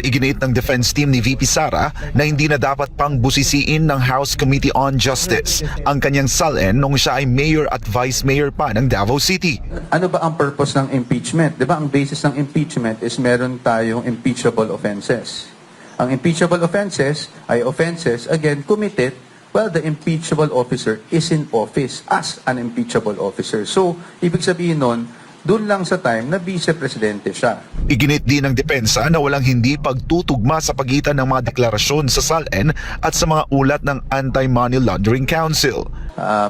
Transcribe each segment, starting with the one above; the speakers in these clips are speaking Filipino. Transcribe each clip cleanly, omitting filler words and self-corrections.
Iginiit ng defense team ni VP Sara na hindi na dapat pang busisiin ng House Committee on Justice ang kanyang salin nung siya ay mayor at vice mayor pa ng Davao City. Ano ba ang purpose ng impeachment? 'Di ba ang basis ng impeachment is meron tayong impeachable offenses. Ang impeachable offenses ay offenses again committed while the impeachable officer is in office as an impeachable officer. So, ibig sabihin nun, doon lang sa time na vice-presidente siya. Iginit din ng depensa na walang hindi pagtutugma sa pagitan ng mga deklarasyon sa SALN at sa mga ulat ng Anti-Money Laundering Council.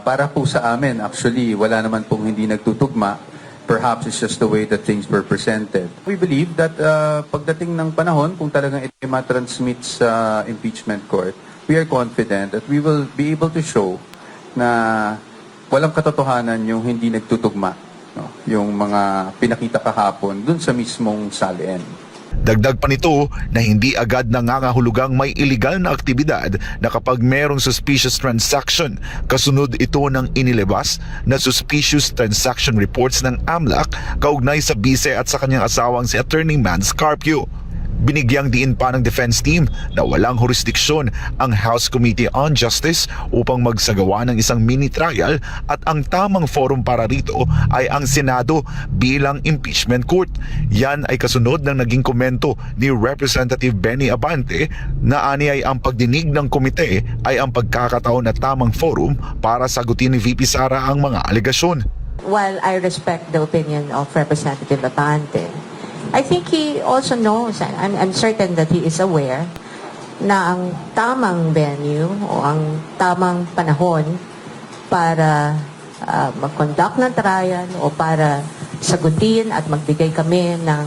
Para po sa amin, actually, wala naman pong hindi nagtutugma. Perhaps it's just the way that things were presented. We believe that pagdating ng panahon, kung talagang ito ma-transmit sa impeachment court, we are confident that we will be able to show na walang katotohanan yung hindi nagtutugma. No, yung mga pinakita kahapon dun sa mismong SALN. Dagdag pa nito na hindi agad nangangahulugang may illegal na aktibidad na kapag merong suspicious transaction, kasunod ito ng inilabas na suspicious transaction reports ng AMLAC kaugnay sa bise at sa kanyang asawang si Attorney Mans Carpio. Binigyang diin pa ng defense team na walang jurisdiksyon ang House Committee on Justice upang magsagawa ng isang mini trial at ang tamang forum para rito ay ang Senado bilang impeachment court. Yan ay kasunod ng naging komento ni Representative Benny Abante na ani ay ang pagdinig ng komite ay ang pagkakataon na tamang forum para sagutin ni VP Sara ang mga alegasyon. While I respect the opinion of Representative Abante, I think he also knows, I'm certain that he is aware na ang tamang venue o ang tamang panahon para mag-conduct ng trial o para sagutin at magbigay kami ng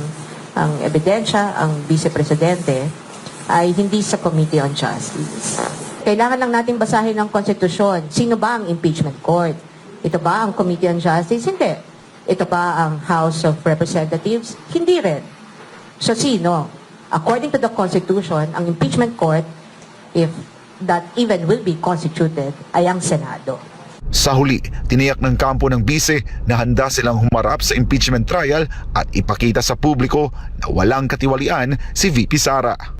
ang ebidensya, ang Vice-Presidente, ay hindi sa Committee on Justice. Kailangan lang natin basahin ang konstitusyon. Sino ba ang impeachment court? Ito ba ang Committee on Justice? Hindi. Ito ba ang House of Representatives? Hindi rin. So sino? According to the Constitution, ang impeachment court, if that even will be constituted, ay ang Senado. Sa huli, tiniyak ng kampo ng bise na handa silang humarap sa impeachment trial at ipakita sa publiko na walang katiwalian si VP Sara.